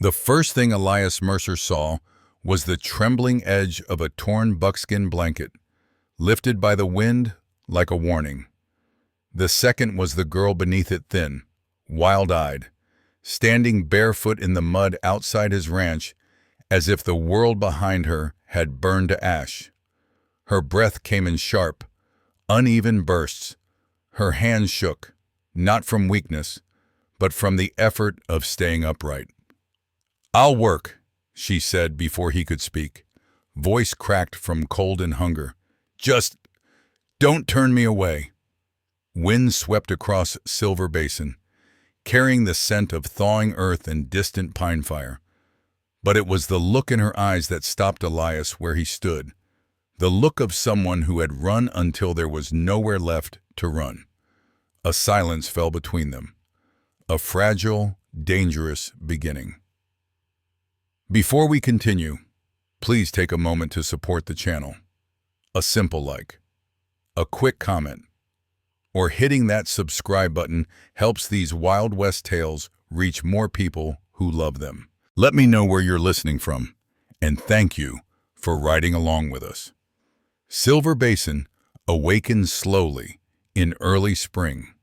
The first thing Elias Mercer saw was the trembling edge of a torn buckskin blanket, lifted by the wind like a warning. The second was the girl beneath it, thin, wild-eyed, standing barefoot in the mud outside his ranch as if the world behind her had burned to ash. Her breath came in sharp, uneven bursts. Her hands shook, not from weakness, but from the effort of staying upright. "I'll work," she said before he could speak, voice cracked from cold and hunger. "Just don't turn me away." Wind swept across Silver Basin, carrying the scent of thawing earth and distant pine fire. But it was the look in her eyes that stopped Elias where he stood, the look of someone who had run until there was nowhere left to run. A silence fell between them, a fragile, dangerous beginning. Before we continue, please take a moment to support the channel. A simple like, a quick comment, or hitting that subscribe button helps these Wild West tales reach more people who love them. Let me know where you're listening from, and thank you for riding along with us. Silver Basin awakens slowly in early spring,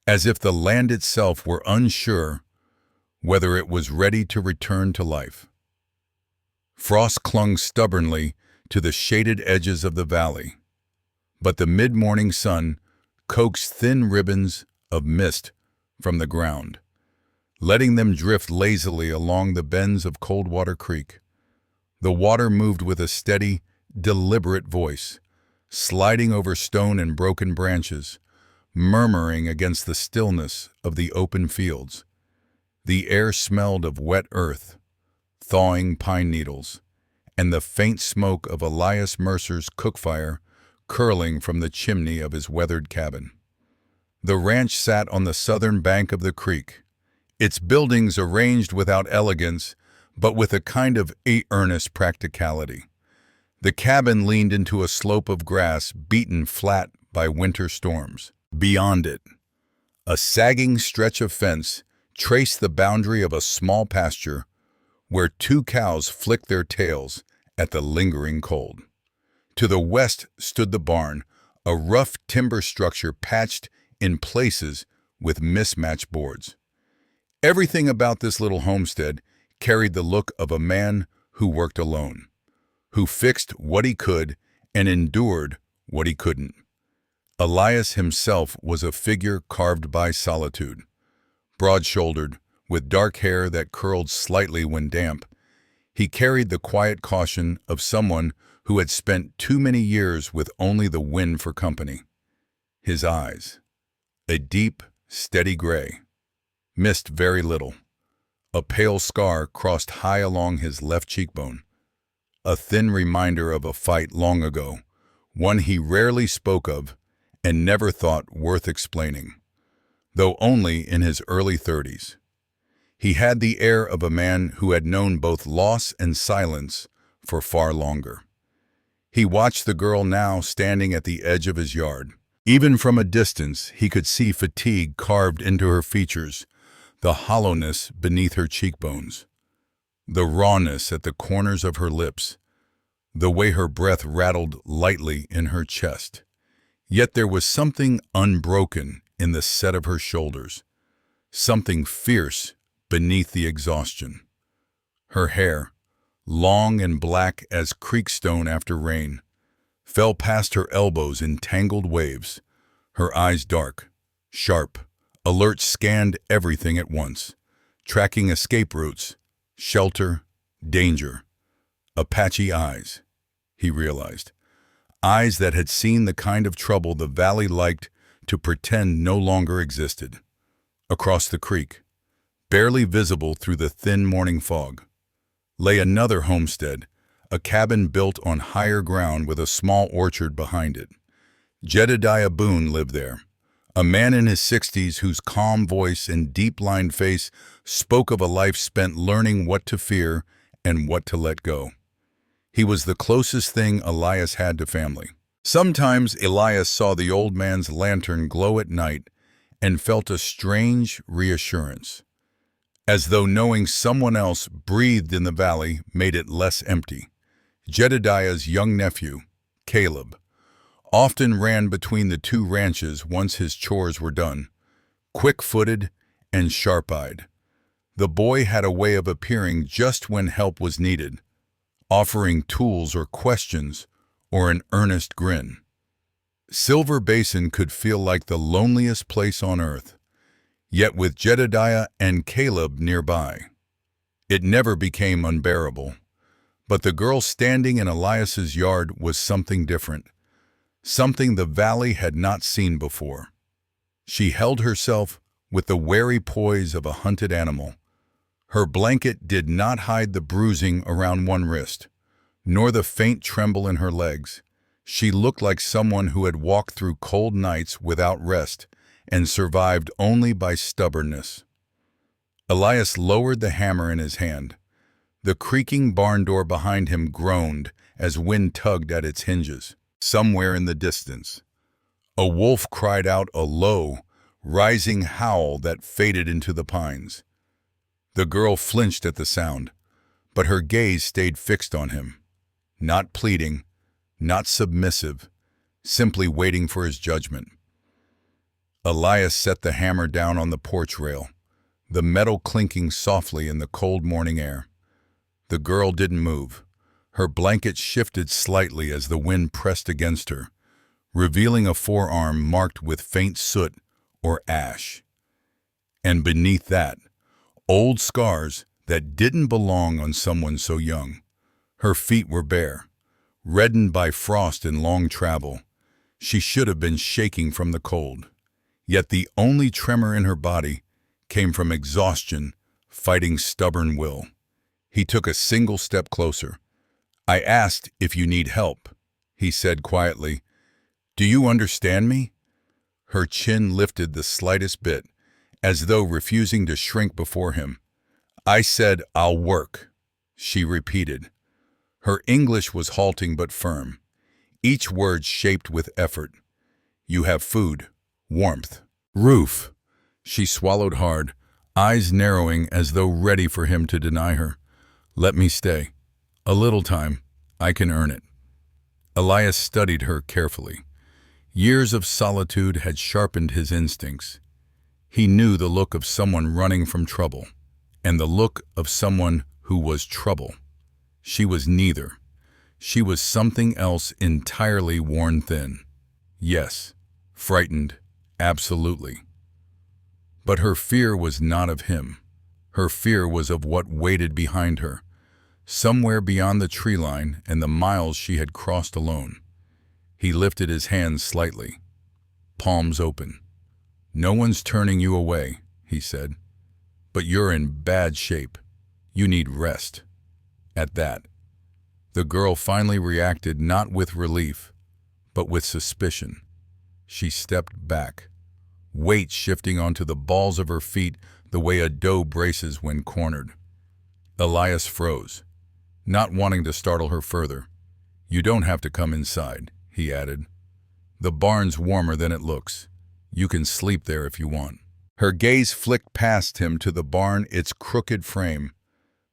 as if the land itself were unsure whether it was ready to return to life. Frost clung stubbornly to the shaded edges of the valley, but the mid-morning sun coaxed thin ribbons of mist from the ground, letting them drift lazily along the bends of Coldwater Creek. The water moved with a steady, deliberate voice, sliding over stone and broken branches, murmuring against the stillness of the open fields. The air smelled of wet earth, thawing pine needles, and the faint smoke of Elias Mercer's cookfire curling from the chimney of his weathered cabin. The ranch sat on the southern bank of the creek, its buildings arranged without elegance, but with a kind of earnest practicality. The cabin leaned into a slope of grass beaten flat by winter storms. Beyond it, a sagging stretch of fence traced the boundary of a small pasture where two cows flicked their tails at the lingering cold. To the west stood the barn, a rough timber structure patched in places with mismatched boards. Everything about this little homestead carried the look of a man who worked alone, who fixed what he could and endured what he couldn't. Elias himself was a figure carved by solitude. Broad-shouldered, with dark hair that curled slightly when damp, he carried the quiet caution of someone who had spent too many years with only the wind for company. His eyes, a deep, steady gray, missed very little. A pale scar crossed high along his left cheekbone, a thin reminder of a fight long ago, one he rarely spoke of and never thought worth explaining. Though only in his early 30s. He had the air of a man who had known both loss and silence for far longer. He watched the girl now standing at the edge of his yard. Even from a distance, he could see fatigue carved into her features, the hollowness beneath her cheekbones, the rawness at the corners of her lips, the way her breath rattled lightly in her chest. Yet there was something unbroken in the set of her shoulders, something fierce beneath the exhaustion. Her hair, long and black as creek stone after rain, fell past her elbows in tangled waves. Her eyes dark, sharp, alert, scanned everything at once, tracking escape routes, shelter, danger. Apache eyes, he realized. Eyes that had seen the kind of trouble the valley liked to pretend no longer existed. Across the creek, barely visible through the thin morning fog, lay another homestead, a cabin built on higher ground with a small orchard behind it. Jedediah Boone lived there, a man in his 60s whose calm voice and deep-lined face spoke of a life spent learning what to fear and what to let go. He was the closest thing Elias had to family. Sometimes Elias saw the old man's lantern glow at night and felt a strange reassurance, as though knowing someone else breathed in the valley made it less empty. Jedediah's young nephew, Caleb, often ran between the two ranches once his chores were done, quick-footed and sharp-eyed. The boy had a way of appearing just when help was needed, offering tools or questions or an earnest grin. Silver Basin could feel like the loneliest place on earth, yet with Jedediah and Caleb nearby, it never became unbearable. But the girl standing in Elias's yard was something different, something the valley had not seen before. She held herself with the wary poise of a hunted animal. Her blanket did not hide the bruising around one wrist, nor the faint tremble in her legs. She looked like someone who had walked through cold nights without rest and survived only by stubbornness. Elias lowered the hammer in his hand. The creaking barn door behind him groaned as wind tugged at its hinges. Somewhere in the distance, a wolf cried out a low, rising howl that faded into the pines. The girl flinched at the sound, but her gaze stayed fixed on him, not pleading, not submissive, simply waiting for his judgment. Elias set the hammer down on the porch rail, the metal clinking softly in the cold morning air. The girl didn't move. Her blanket shifted slightly as the wind pressed against her, revealing a forearm marked with faint soot or ash. And beneath that, old scars that didn't belong on someone so young. Her feet were bare, reddened by frost and long travel. She should have been shaking from the cold. Yet the only tremor in her body came from exhaustion, fighting stubborn will. He took a single step closer. "I asked if you need help," he said quietly. "Do you understand me?" Her chin lifted the slightest bit, as though refusing to shrink before him. "I said I'll work," she repeated. Her English was halting but firm, each word shaped with effort. "You have food, warmth, roof." She swallowed hard, eyes narrowing as though ready for him to deny her. "Let me stay. A little time. I can earn it." Elias studied her carefully. Years of solitude had sharpened his instincts. He knew the look of someone running from trouble, and the look of someone who was trouble. She was neither. She was something else entirely worn thin. Yes, frightened, absolutely. But her fear was not of him. Her fear was of what waited behind her, somewhere beyond the tree line and the miles she had crossed alone. He lifted his hands slightly, palms open. "No one's turning you away," he said. "But you're in bad shape. You need rest." At that, the girl finally reacted not with relief, but with suspicion. She stepped back, weight shifting onto the balls of her feet the way a doe braces when cornered. Elias froze, not wanting to startle her further. "You don't have to come inside," he added. "The barn's warmer than it looks. You can sleep there if you want." Her gaze flicked past him to the barn, its crooked frame,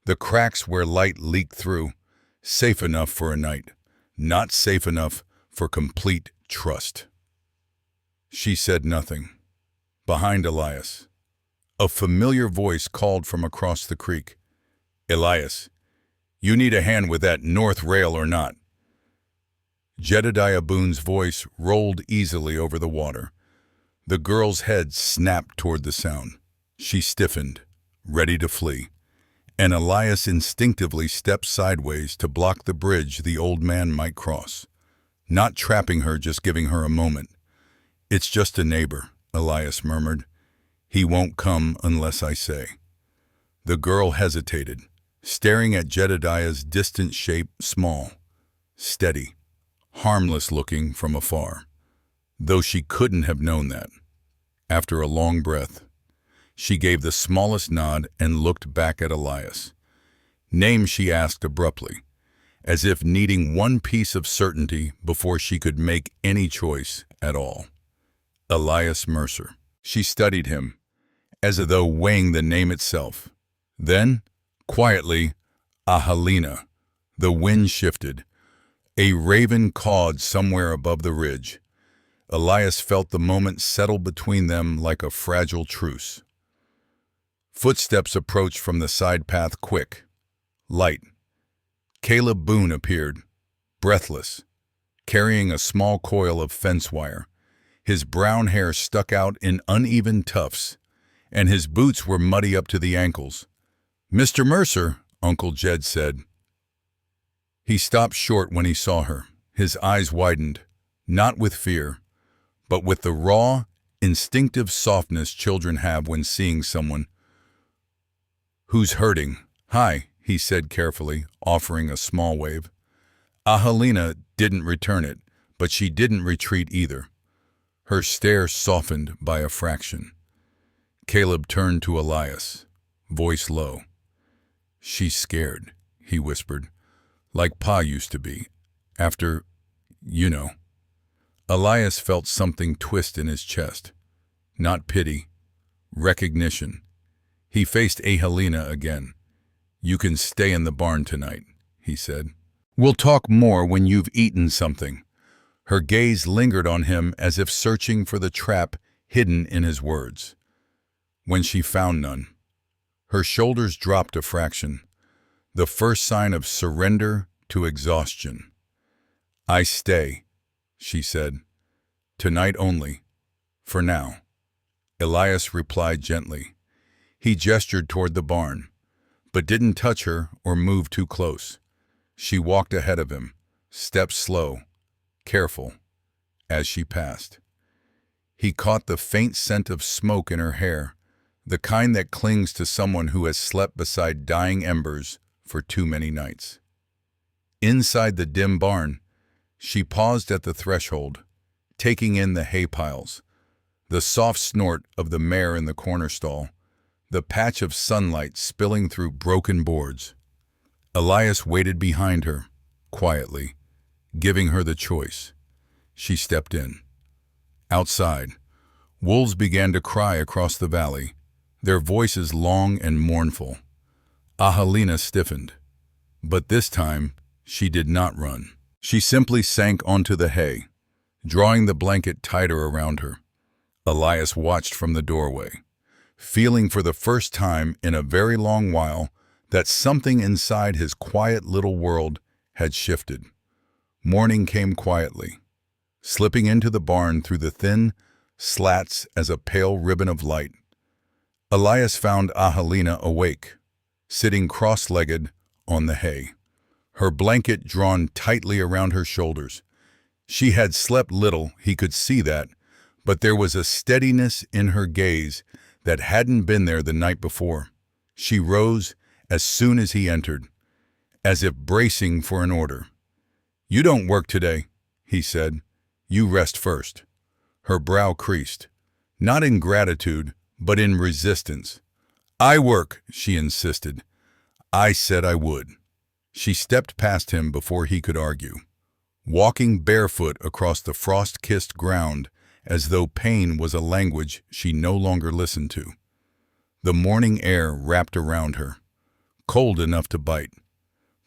the cracks where light leaked through. Safe enough for a night, not safe enough for complete trust. She said nothing. Behind Elias, a familiar voice called from across the creek. "Elias, you need a hand with that north rail or not?" Jedediah Boone's voice rolled easily over the water. The girl's head snapped toward the sound. She stiffened, ready to flee, and Elias instinctively stepped sideways to block the bridge the old man might cross. Not trapping her, just giving her a moment. "It's just a neighbor," Elias murmured. "He won't come unless I say." The girl hesitated, staring at Jedediah's distant shape, small, steady, harmless looking from afar, though she couldn't have known that. After a long breath, she gave the smallest nod and looked back at Elias. "Name," she asked abruptly, as if needing one piece of certainty before she could make any choice at all. "Elias Mercer." She studied him, as though weighing the name itself. Then, quietly, Ahalina. The wind shifted. A raven cawed somewhere above the ridge. Elias felt the moment settle between them like a fragile truce. Footsteps approached from the side path, quick, light. Caleb Boone appeared, breathless, carrying a small coil of fence wire. His brown hair stuck out in uneven tufts, and his boots were muddy up to the ankles. "Mr. Mercer," Uncle Jed said. He stopped short when he saw her. His eyes widened, not with fear, but with the raw, instinctive softness children have when seeing someone who's hurting. "Hi," he said carefully, offering a small wave. Ahalina didn't return it, but she didn't retreat either. Her stare softened by a fraction. Caleb turned to Elias, voice low. "She's scared," he whispered, "like Pa used to be, after, you know." Elias felt something twist in his chest. Not pity, recognition. He faced Ahalina again. "You can stay in the barn tonight," he said. "We'll talk more when you've eaten something." Her gaze lingered on him as if searching for the trap hidden in his words. When she found none, her shoulders dropped a fraction, the first sign of surrender to exhaustion. "I stay," she said. "Tonight only, for now." Elias replied gently. He gestured toward the barn, but didn't touch her or move too close. She walked ahead of him, steps slow, careful, as she passed. He caught the faint scent of smoke in her hair, the kind that clings to someone who has slept beside dying embers for too many nights. Inside the dim barn, she paused at the threshold, taking in the hay piles, the soft snort of the mare in the corner stall, the patch of sunlight spilling through broken boards. Elias waited behind her, quietly, giving her the choice. She stepped in. Outside, wolves began to cry across the valley, their voices long and mournful. Ahalina stiffened, but this time she did not run. She simply sank onto the hay, drawing the blanket tighter around her. Elias watched from the doorway, feeling for the first time in a very long while that something inside his quiet little world had shifted. Morning came quietly, slipping into the barn through the thin slats as a pale ribbon of light. Elias found Ahalina awake, sitting cross-legged on the hay, her blanket drawn tightly around her shoulders. She had slept little, he could see that, but there was a steadiness in her gaze that hadn't been there the night before. She rose as soon as he entered, as if bracing for an order. "You don't work today," he said. "You rest first." Her brow creased, not in gratitude, but in resistance. "I work," she insisted. "I said I would." She stepped past him before he could argue, walking barefoot across the frost-kissed ground as though pain was a language she no longer listened to. The morning air wrapped around her, cold enough to bite,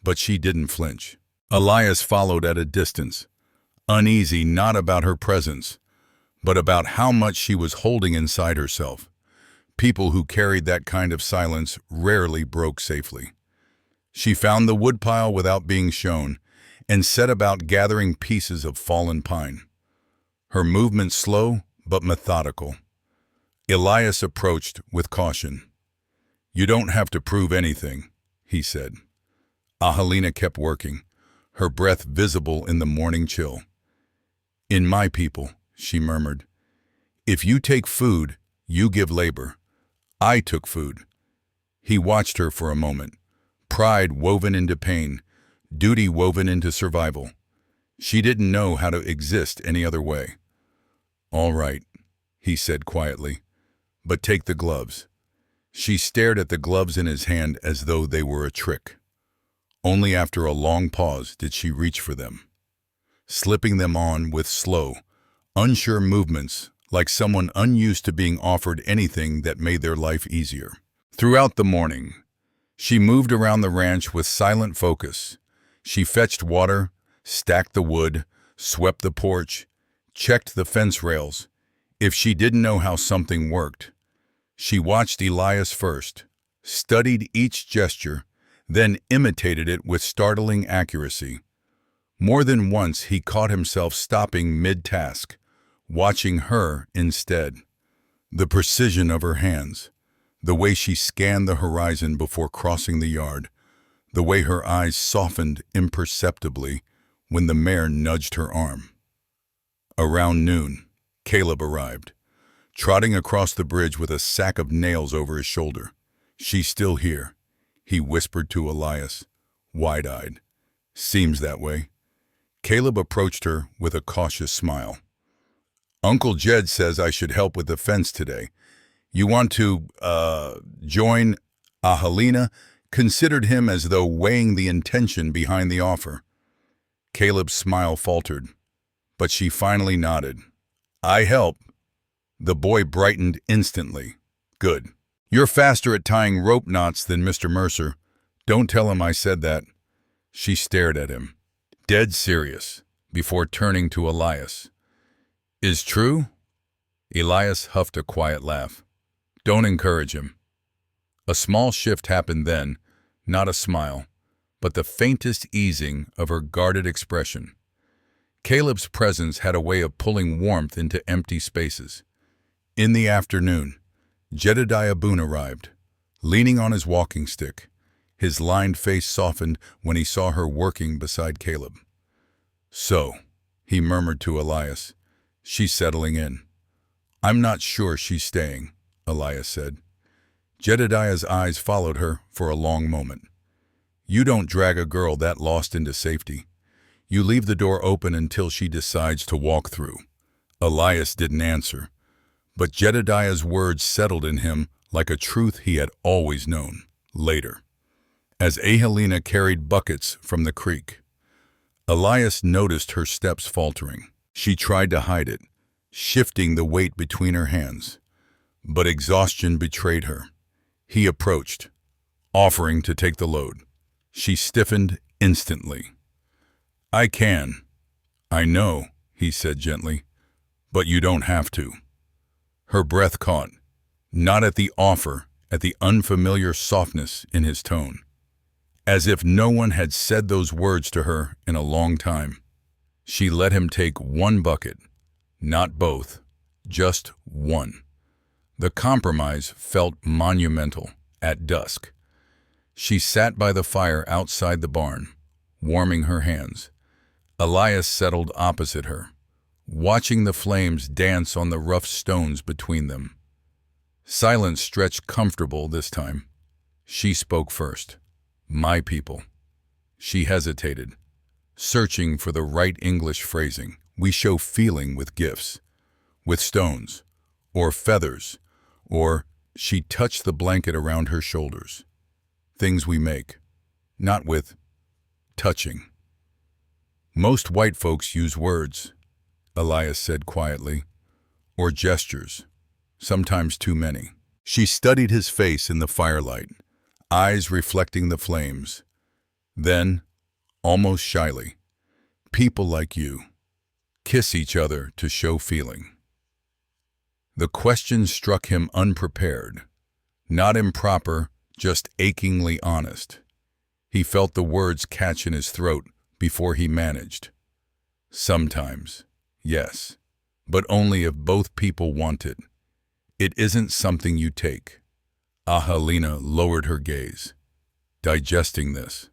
but she didn't flinch. Elias followed at a distance, uneasy not about her presence, but about how much she was holding inside herself. People who carried that kind of silence rarely broke safely. She found the woodpile without being shown and set about gathering pieces of fallen pine. Her movement slow but methodical. Elias approached with caution. "You don't have to prove anything," he said. Ahalina kept working, her breath visible in the morning chill. "In my people," she murmured, "if you take food, you give labor. I took food." He watched her for a moment, pride woven into pain, duty woven into survival. She didn't know how to exist any other way. "All right," he said quietly, "but take the gloves." She stared at the gloves in his hand as though they were a trick. Only after a long pause did she reach for them, slipping them on with slow, unsure movements, like someone unused to being offered anything that made their life easier. Throughout the morning, She moved around the ranch with silent focus. She fetched water, stacked the wood, swept the porch, checked the fence rails. If she didn't know how something worked, she watched Elias first, studied each gesture, then imitated it with startling accuracy. More than once he caught himself stopping mid-task, watching her instead. The precision of her hands, the way she scanned the horizon before crossing the yard, the way her eyes softened imperceptibly when the mare nudged her arm. Around noon, Caleb arrived, trotting across the bridge with a sack of nails over his shoulder. "She's still here," he whispered to Elias, wide-eyed. "Seems that way." Caleb approached her with a cautious smile. "Uncle Jed says I should help with the fence today. You want to, join?" Ahalina considered him as though weighing the intention behind the offer. Caleb's smile faltered, but she finally nodded. "I help." The boy brightened instantly. "Good. You're faster at tying rope knots than Mr. Mercer. Don't tell him I said that." She stared at him, dead serious, before turning to Elias. "Is true?" Elias huffed a quiet laugh. "Don't encourage him." A small shift happened then, not a smile, but the faintest easing of her guarded expression. Caleb's presence had a way of pulling warmth into empty spaces. In the afternoon, Jedediah Boone arrived, leaning on his walking stick. His lined face softened when he saw her working beside Caleb. "So," he murmured to Elias, "she's settling in." "I'm not sure she's staying," Elias said. Jedediah's eyes followed her for a long moment. "You don't drag a girl that lost into safety. You leave the door open until she decides to walk through." Elias didn't answer, but Jedediah's words settled in him like a truth he had always known. Later, as Ahalina carried buckets from the creek, Elias noticed her steps faltering. She tried to hide it, shifting the weight between her hands, but exhaustion betrayed her. He approached, offering to take the load. She stiffened instantly. "I can." "I know," he said gently, "but you don't have to." Her breath caught, not at the offer, at the unfamiliar softness in his tone, as if no one had said those words to her in a long time. She let him take one bucket, not both, just one. The compromise felt monumental. At dusk, she sat by the fire outside the barn, warming her hands. Elias settled opposite her, watching the flames dance on the rough stones between them. Silence stretched comfortable this time. She spoke first. "My people." She hesitated, searching for the right English phrasing. "We show feeling with gifts, with stones, or feathers, or..." She touched the blanket around her shoulders. "Things we make, not with touching." "Most white folks use words," Elias said quietly, "or gestures, sometimes too many." She studied his face in the firelight, eyes reflecting the flames. Then, almost shyly, "People like you kiss each other to show feeling." The question struck him unprepared, not improper, just achingly honest. He felt the words catch in his throat before he managed. "Sometimes, yes, but only if both people want it. It isn't something you take." Ahalina lowered her gaze, digesting this.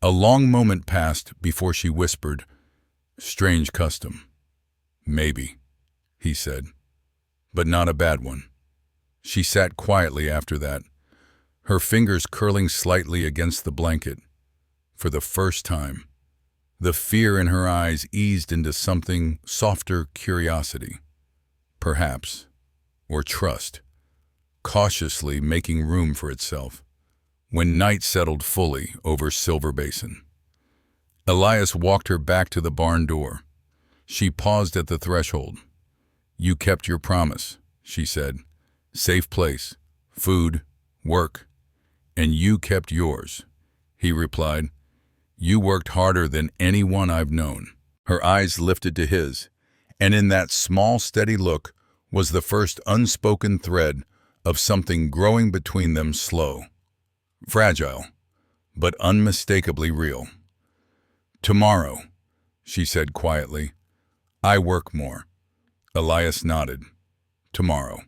A long moment passed before she whispered, "Strange custom." "Maybe," he said, "but not a bad one." She sat quietly after that, her fingers curling slightly against the blanket. For the first time, the fear in her eyes eased into something softer, curiosity, perhaps, or trust, cautiously making room for itself. When night settled fully over Silver Basin, Elias walked her back to the barn door. She paused at the threshold. "You kept your promise," she said. "Safe place, food, work. "And you kept yours," he replied. "You worked harder than anyone I've known." Her eyes lifted to his, and in that small, steady look was the first unspoken thread of something growing between them, slow, fragile, but unmistakably real. "Tomorrow," she said quietly. "I work more." Elias nodded. "Tomorrow."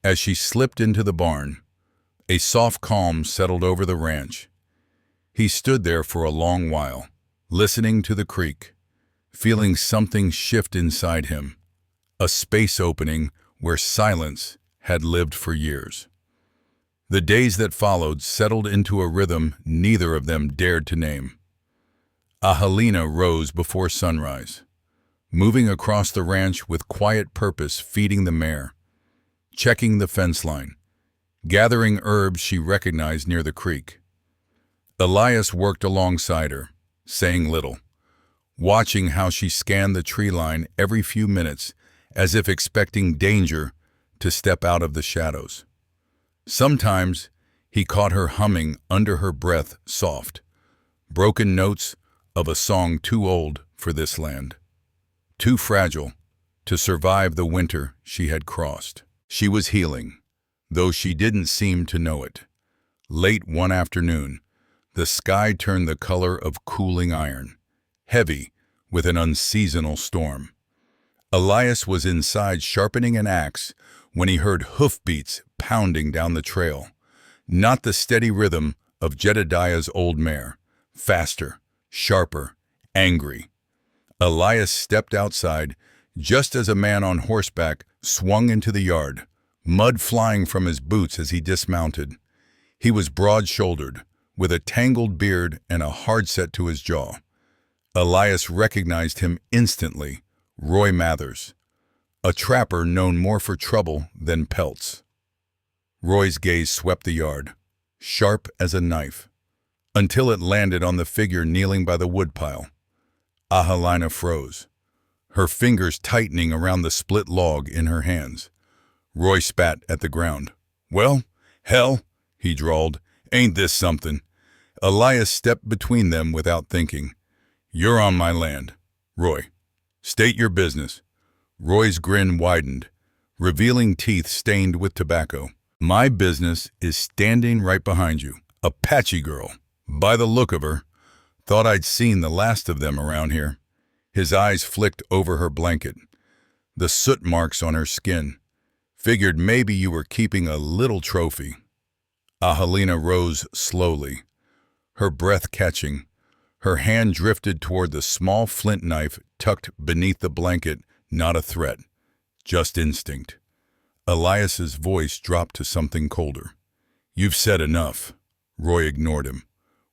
As she slipped into the barn, a soft calm settled over the ranch. He stood there for a long while, listening to the creek, feeling something shift inside him, a space opening where silence had lived for years. The days that followed settled into a rhythm neither of them dared to name. Ahalina rose before sunrise, moving across the ranch with quiet purpose, feeding the mare, checking the fence line, gathering herbs she recognized near the creek. Elias worked alongside her, saying little, watching how she scanned the tree line every few minutes as if expecting danger to step out of the shadows. Sometimes he caught her humming under her breath, soft, broken notes of a song too old for this land, too fragile to survive the winter she had crossed. She was healing, though she didn't seem to know it. Late one afternoon, the sky turned the color of cooling iron, heavy with an unseasonal storm. Elias was inside sharpening an axe when he heard hoofbeats pounding down the trail, not the steady rhythm of Jedediah's old mare, faster, sharper, angry. Elias stepped outside just as a man on horseback swung into the yard, mud flying from his boots as he dismounted. He was broad-shouldered, with a tangled beard and a hard set to his jaw. Elias recognized him instantly, Roy Mathers, a trapper known more for trouble than pelts. Roy's gaze swept the yard, sharp as a knife, until it landed on the figure kneeling by the woodpile. Ahalina froze, her fingers tightening around the split log in her hands. Roy spat at the ground. "Well, hell," he drawled, "ain't this something?" Elias stepped between them without thinking. "You're on my land. Roy, state your business." Roy's grin widened, revealing teeth stained with tobacco. "My business is standing right behind you. Apache girl. By the look of her, thought I'd seen the last of them around here." His eyes flicked over her blanket, the soot marks on her skin. "Figured maybe you were keeping a little trophy." Ahalina rose slowly, her breath catching. Her hand drifted toward the small flint knife tucked beneath the blanket, not a threat, just instinct. Elias's voice dropped to something colder. "You've said enough." Roy ignored him.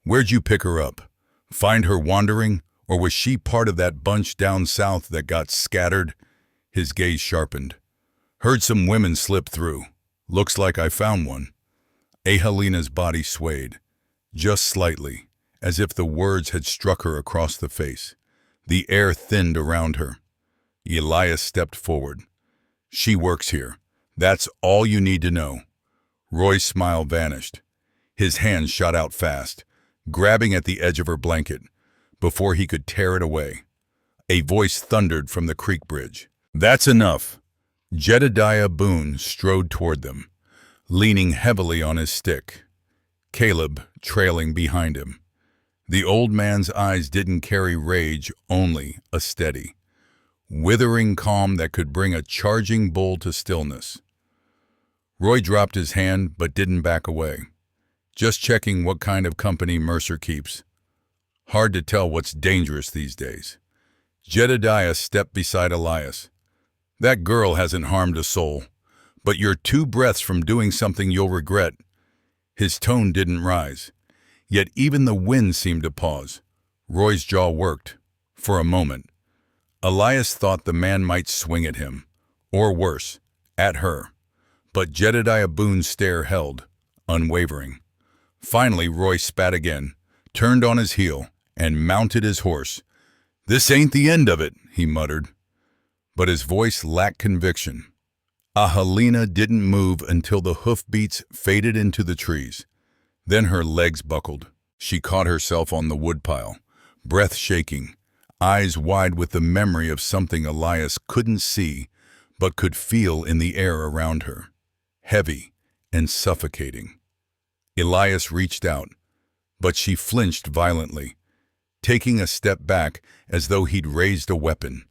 "Where'd you pick her up? Find her wandering, or was she part of that bunch down south that got scattered?" His gaze sharpened. "Heard some women slip through. Looks like I found one." Ahalina's body swayed, just slightly, as if the words had struck her across the face. The air thinned around her. Elias stepped forward. "She works here. That's all you need to know." Roy's smile vanished. His hand shot out fast, grabbing at the edge of her blanket, before he could tear it away. A voice thundered from the creek bridge. "That's enough." Jedediah Boone strode toward them, leaning heavily on his stick, Caleb trailing behind him. The old man's eyes didn't carry rage, only a steady, withering calm that could bring a charging bull to stillness. Roy dropped his hand but didn't back away, just checking what kind of company Mercer keeps. Hard to tell what's dangerous these days. Jedediah stepped beside Elias. "That girl hasn't harmed a soul, but you're 2 breaths from doing something you'll regret." His tone didn't rise, yet even the wind seemed to pause. Roy's jaw worked, for a moment. Elias thought the man might swing at him, or worse, at her. But Jedediah Boone's stare held, unwavering. Finally, Roy spat again, turned on his heel, and mounted his horse. "This ain't the end of it," he muttered. But his voice lacked conviction. Ahalina didn't move until the hoofbeats faded into the trees. Then her legs buckled. She caught herself on the woodpile, breath shaking, eyes wide with the memory of something Elias couldn't see but could feel in the air around her, heavy and suffocating. Elias reached out, but she flinched violently, taking a step back as though he'd raised a weapon.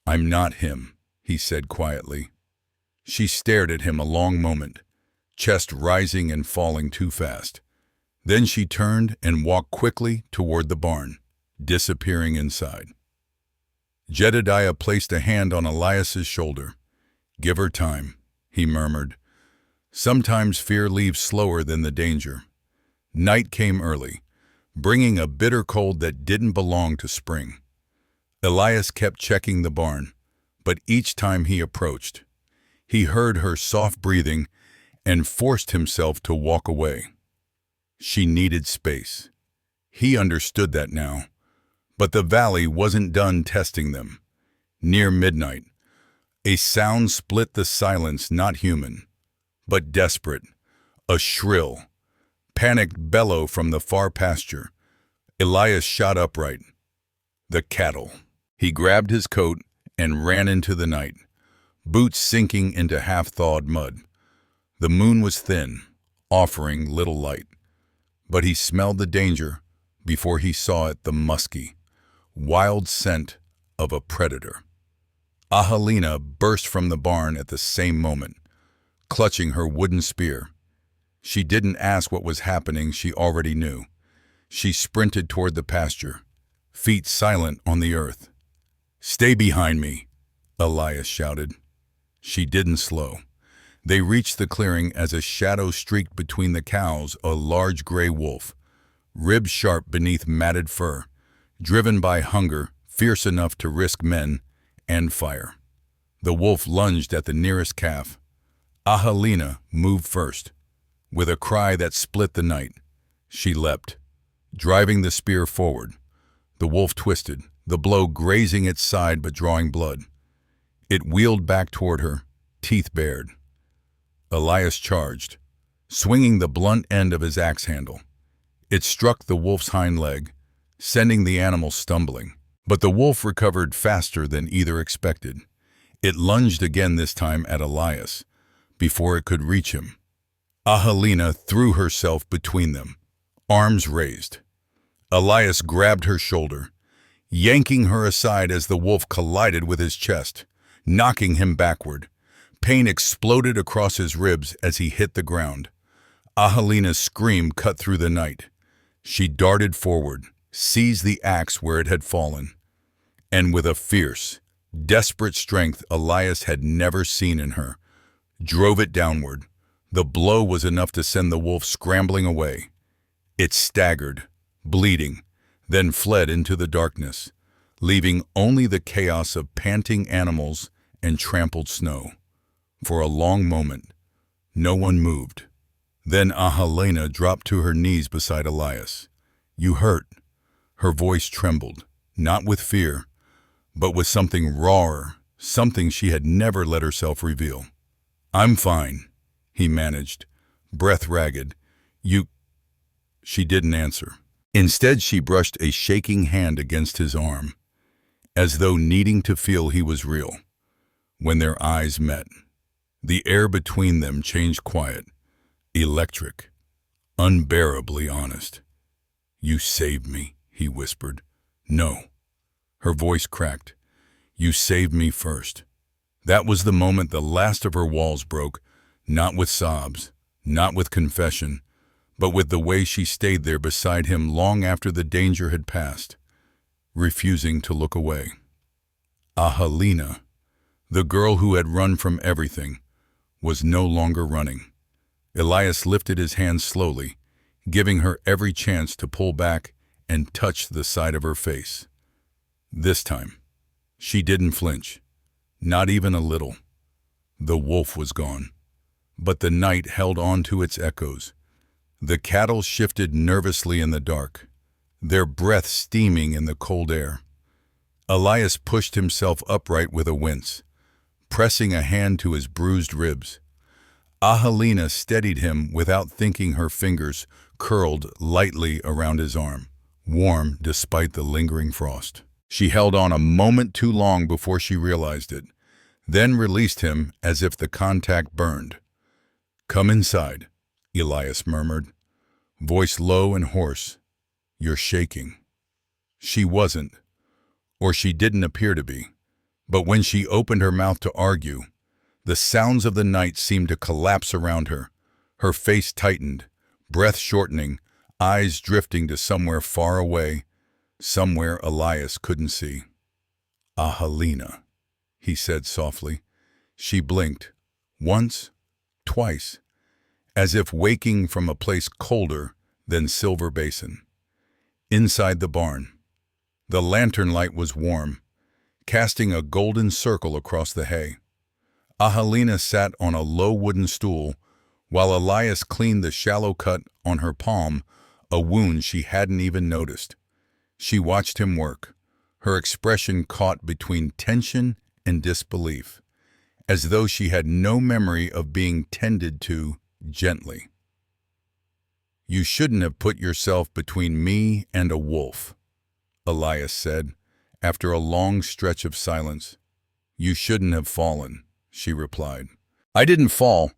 "I'm not him," he said quietly. She stared at him a long moment, chest rising and falling too fast. Then she turned and walked quickly toward the barn, disappearing inside. Jedediah placed a hand on Elias's shoulder. "Give her time," he murmured. Sometimes fear leaves slower than the danger. Night came early, bringing a bitter cold that didn't belong to spring. Elias kept checking the barn, but each time he approached, he heard her soft breathing and forced himself to walk away. She needed space. He understood that now, but the valley wasn't done testing them. Near midnight, a sound split the silence, not human, but desperate, a shrill, panicked bellow from the far pasture. Elias shot upright. The cattle. He grabbed his coat and ran into the night, boots sinking into half-thawed mud. The moon was thin, offering little light, but he smelled the danger before he saw it, the musky, wild scent of a predator. Ahalina burst from the barn at the same moment, clutching her wooden spear. She didn't ask what was happening, she already knew. She sprinted toward the pasture, feet silent on the earth. "Stay behind me," Elias shouted. She didn't slow. They reached the clearing as a shadow streaked between the cows, a large gray wolf, ribs sharp beneath matted fur, driven by hunger, fierce enough to risk men and fire. The wolf lunged at the nearest calf. Ahalina moved first. With a cry that split the night, she leapt, driving the spear forward. The wolf twisted, the blow grazing its side but drawing blood. It wheeled back toward her, teeth bared. Elias charged, swinging the blunt end of his axe handle. It struck the wolf's hind leg, sending the animal stumbling. But the wolf recovered faster than either expected. It lunged again, this time at Elias, before it could reach him. Ahalina threw herself between them, arms raised. Elias grabbed her shoulder, yanking her aside as the wolf collided with his chest, knocking him backward. Pain exploded across his ribs as he hit the ground. Ahalina's scream cut through the night. She darted forward, seized the axe where it had fallen, and with a fierce, desperate strength Elias had never seen in her, drove it downward. The blow was enough to send the wolf scrambling away. It staggered, bleeding, then fled into the darkness, leaving only the chaos of panting animals and trampled snow. For a long moment, no one moved. Then Ahalina dropped to her knees beside Elias. "You hurt." Her voice trembled, not with fear, but with something rawer, something she had never let herself reveal. "I'm fine," he managed, breath ragged. "You—" She didn't answer. Instead, she brushed a shaking hand against his arm, as though needing to feel he was real. When their eyes met, the air between them changed quiet, electric, unbearably honest. "You saved me," he whispered. "No." Her voice cracked. "You saved me first." That was the moment the last of her walls broke, not with sobs, not with confession, but with the way she stayed there beside him long after the danger had passed, refusing to look away. Ahalina, the girl who had run from everything, was no longer running. Elias lifted his hand slowly, giving her every chance to pull back and touch the side of her face. This time, she didn't flinch, not even a little. The wolf was gone, but the night held on to its echoes. The cattle shifted nervously in the dark, their breath steaming in the cold air. Elias pushed himself upright with a wince, pressing a hand to his bruised ribs. Ahalina steadied him without thinking, her fingers curled lightly around his arm, warm despite the lingering frost. She held on a moment too long before she realized it, then released him as if the contact burned. "Come inside," Elias murmured, voice low and hoarse. "You're shaking." She wasn't, or she didn't appear to be, but when she opened her mouth to argue, the sounds of the night seemed to collapse around her. Her face tightened, breath shortening, eyes drifting to somewhere far away, somewhere Elias couldn't see. "Ahalina," he said softly. She blinked, once, twice, as if waking from a place colder than Silver Basin. Inside the barn, the lantern light was warm, casting a golden circle across the hay. Ahalina sat on a low wooden stool, while Elias cleaned the shallow cut on her palm, a wound she hadn't even noticed. She watched him work, her expression caught between tension and disbelief, as though she had no memory of being tended to gently. "You shouldn't have put yourself between me and a wolf," Elias said, after a long stretch of silence. "You shouldn't have fallen," she replied. "I didn't fall.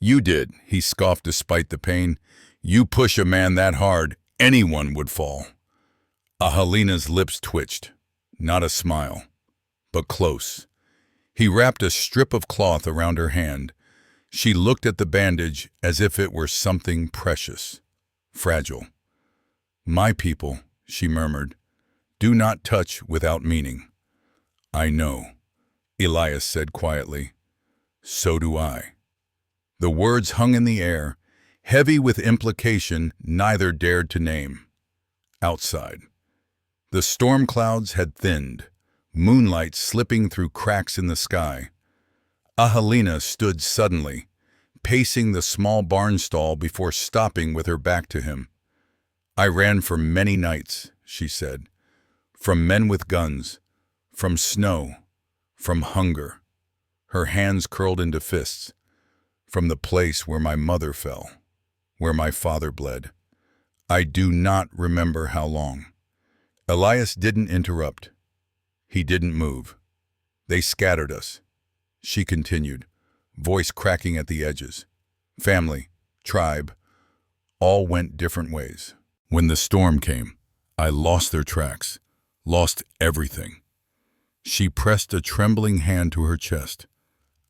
You did," he scoffed despite the pain. "You push a man that hard, anyone would fall." Ahalina's lips twitched, not a smile, but close. He wrapped a strip of cloth around her hand. She looked at the bandage as if it were something precious, fragile. "My people," she murmured, "do not touch without meaning." "I know," Elias said quietly. "So do I." The words hung in the air, heavy with implication neither dared to name. Outside, the storm clouds had thinned, moonlight slipping through cracks in the sky. Ahalina stood suddenly, pacing the small barn stall before stopping with her back to him. "I ran for many nights," she said, "from men with guns, from snow, from hunger." Her hands curled into fists. "From the place where my mother fell, where my father bled. I do not remember how long." Elias didn't interrupt. He didn't move. "They scattered us," she continued, voice cracking at the edges. "Family, tribe, all went different ways. When the storm came, I lost their tracks, lost everything." She pressed a trembling hand to her chest.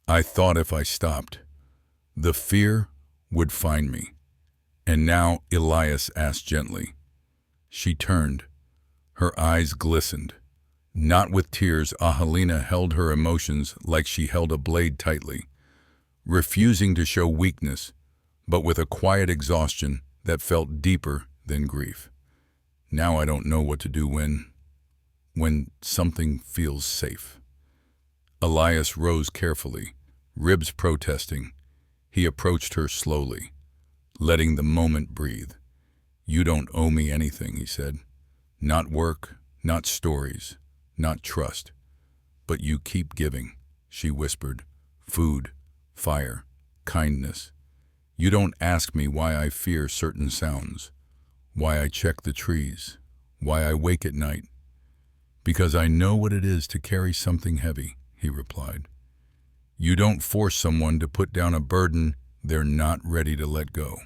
"I thought if I stopped, the fear would find me." "And now," Elias asked gently. She turned. Her eyes glistened. Not with tears, Ahalina held her emotions like she held a blade tightly, refusing to show weakness, but with a quiet exhaustion that felt deeper than grief. "Now I don't know what to do when something feels safe." Elias rose carefully, ribs protesting. He approached her slowly, letting the moment breathe. "You don't owe me anything," he said. "Not work, not stories, not trust. But you keep giving," she whispered. "Food, fire, kindness. You don't ask me why I fear certain sounds, why I check the trees, why I wake at night." "Because I know what it is to carry something heavy," he replied. "You don't force someone to put down a burden they're not ready to let go."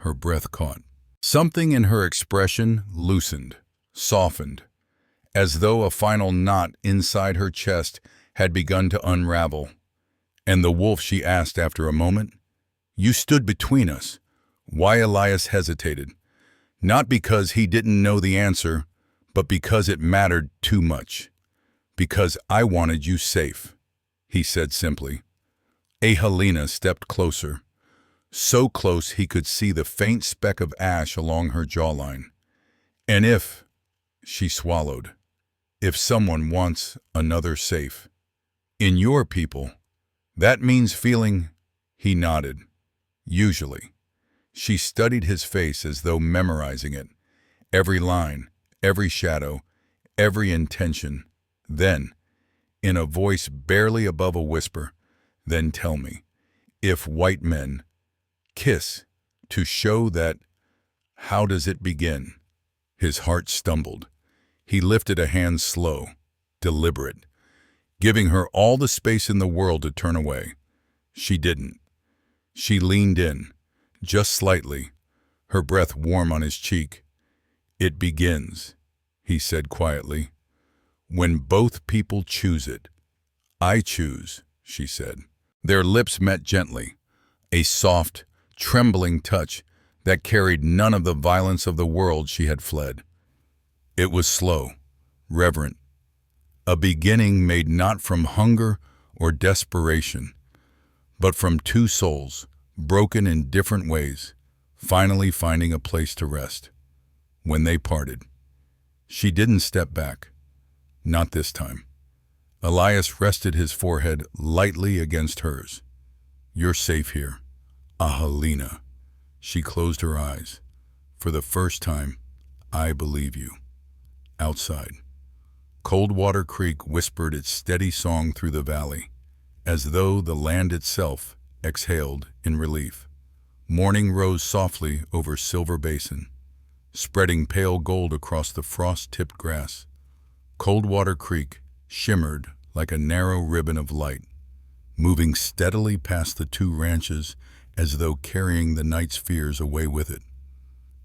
Her breath caught. Something in her expression loosened, softened, as though a final knot inside her chest had begun to unravel. "And the wolf," she asked after a moment. "You stood between us." Why Elias hesitated. Not because he didn't know the answer, but because it mattered too much. "Because I wanted you safe," he said simply. Ahalina stepped closer, so close he could see the faint speck of ash along her jawline. "And if," she swallowed, "if someone wants another safe, in your people, that means feeling—" He nodded. "Usually." She studied his face as though memorizing it, every line, every shadow, every intention. Then, in a voice barely above a whisper, "Then tell me, if white men kiss to show that How does it begin? His heart stumbled. He lifted a hand slow, deliberate, giving her all the space in the world to turn away. She didn't. She leaned in, just slightly, her breath warm on his cheek. It begins, he said quietly, when both people choose it. I choose, she said. Their lips met gently, a soft, trembling touch that carried none of the violence of the world she had fled. It was slow, reverent, a beginning made not from hunger or desperation, but from two souls, broken in different ways, finally finding a place to rest. When they parted, she didn't step back. Not this time. Elias rested his forehead lightly against hers. You're safe here, Ahalina. She closed her eyes. For the first time, I believe you. Outside, Coldwater Creek whispered its steady song through the valley, as though the land itself exhaled in relief. Morning rose softly over Silver Basin, spreading pale gold across the frost-tipped grass. Coldwater Creek shimmered like a narrow ribbon of light, moving steadily past the two ranches as though carrying the night's fears away with it.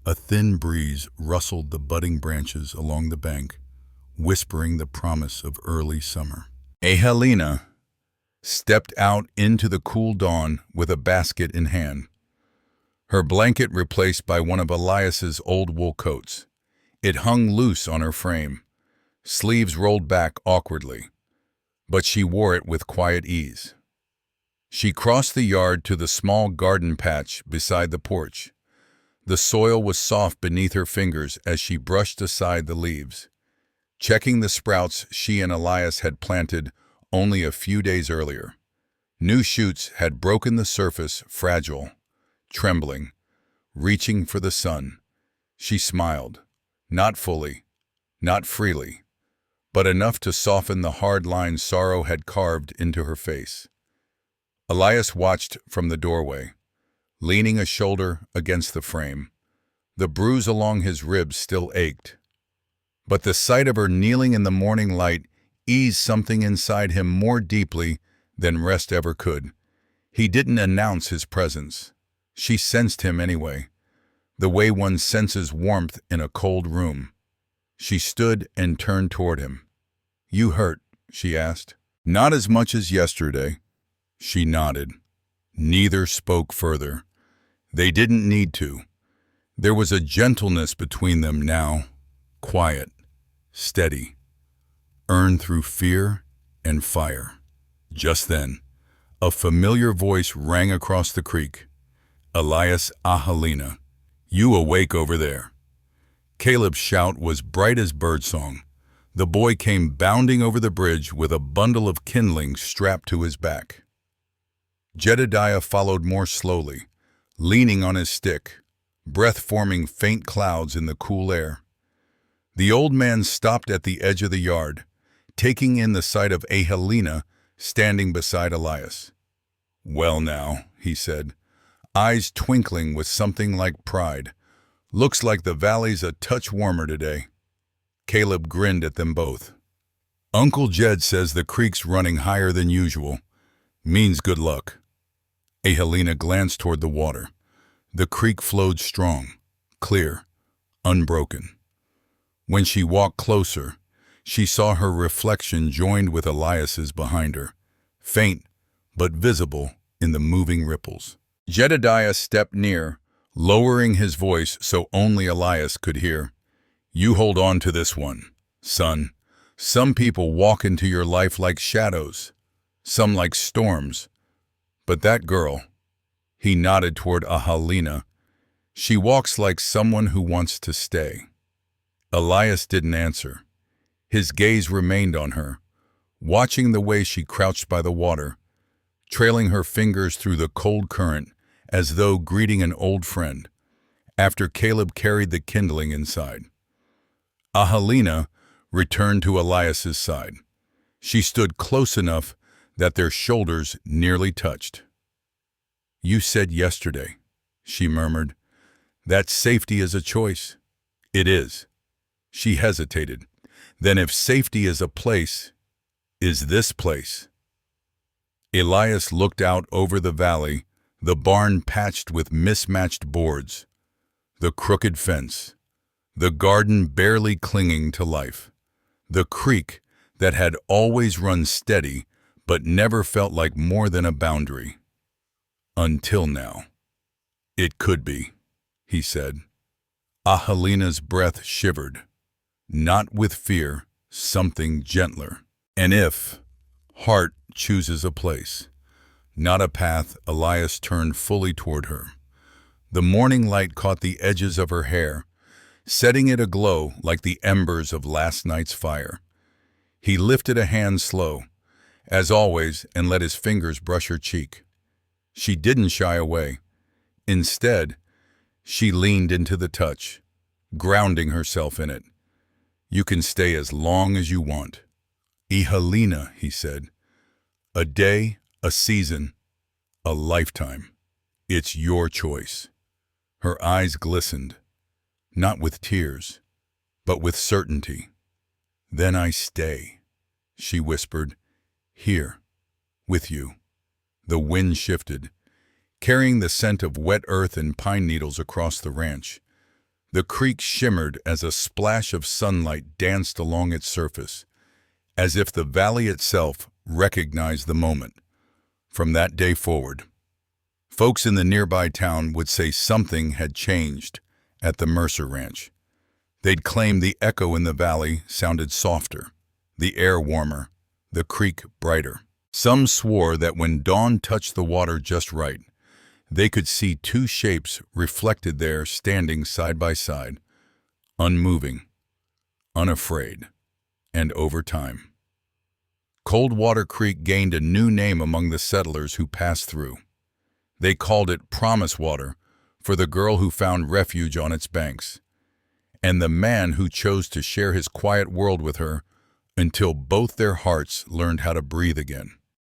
A thin breeze rustled the budding branches along the bank, whispering the promise of early summer. Ahalina stepped out into the cool dawn with a basket in hand, her blanket replaced by one of Elias's old wool coats. It hung loose on her frame, sleeves rolled back awkwardly, but she wore it with quiet ease. She crossed the yard to the small garden patch beside the porch. The soil was soft beneath her fingers as she brushed aside the leaves, checking the sprouts she and Elias had planted only a few days earlier. New shoots had broken the surface, fragile, trembling, reaching for the sun. She smiled, not fully, not freely, but enough to soften the hard lines sorrow had carved into her face. Elias watched from the doorway, leaning a shoulder against the frame. The bruise along his ribs still ached, but the sight of her kneeling in the morning light eased something inside him more deeply than rest ever could. He didn't announce his presence. She sensed him anyway, the way one senses warmth in a cold room. She stood and turned toward him. You hurt? She asked. Not as much as yesterday. She nodded. Neither spoke further. They didn't need to. There was a gentleness between them now, quiet, steady, earned through fear and fire. Just then, a familiar voice rang across the creek. Elias, Ahalina, you awake over there? Caleb's shout was bright as birdsong. The boy came bounding over the bridge with a bundle of kindling strapped to his back. Jedediah followed more slowly, leaning on his stick, breath forming faint clouds in the cool air. The old man stopped at the edge of the yard, taking in the sight of Ahalina standing beside Elias. Well now, he said, eyes twinkling with something like pride. Looks like the valley's a touch warmer today. Caleb grinned at them both. Uncle Jed says the creek's running higher than usual. Means good luck. Ahalina glanced toward the water. The creek flowed strong, clear, unbroken. When she walked closer, she saw her reflection joined with Elias's behind her, faint but visible in the moving ripples. Jedediah stepped near, lowering his voice so only Elias could hear. You hold on to this one, son. Some people walk into your life like shadows, some like storms. But that girl, he nodded toward Ahalina, she walks like someone who wants to stay. Elias didn't answer. His gaze remained on her, watching the way she crouched by the water, trailing her fingers through the cold current as though greeting an old friend, after Caleb carried the kindling inside. Ahalina returned to Elias's side. She stood close enough that their shoulders nearly touched. You said yesterday, she murmured, That safety is a choice. It is. She hesitated. Then if safety is a place, is this place? Elias looked out over the valley, the barn patched with mismatched boards, the crooked fence, the garden barely clinging to life, the creek that had always run steady but never felt like more than a boundary. Until now. It could be, he said. Ahalina's breath shivered. Not with fear, something gentler. And if heart chooses a place, not a path, Elias turned fully toward her. The morning light caught the edges of her hair, setting it aglow like the embers of last night's fire. He lifted a hand slow, as always, and let his fingers brush her cheek. She didn't shy away. Instead, she leaned into the touch, grounding herself in it. You can stay as long as you want. Ahalina, he said. A day, a season, a lifetime. It's your choice. Her eyes glistened, not with tears, but with certainty. Then I stay, she whispered, here, with you. The wind shifted, carrying the scent of wet earth and pine needles across the ranch. The creek shimmered as a splash of sunlight danced along its surface, as if the valley itself recognized the moment. From that day forward, folks in the nearby town would say something had changed at the Mercer Ranch. They'd claim the echo in the valley sounded softer, the air warmer, the creek brighter. Some swore that when dawn touched the water just right, they could see two shapes reflected there standing side by side, unmoving, unafraid, and over time. Coldwater Creek gained a new name among the settlers who passed through. They called it Promise Water for the girl who found refuge on its banks, and the man who chose to share his quiet world with her until both their hearts learned how to breathe again.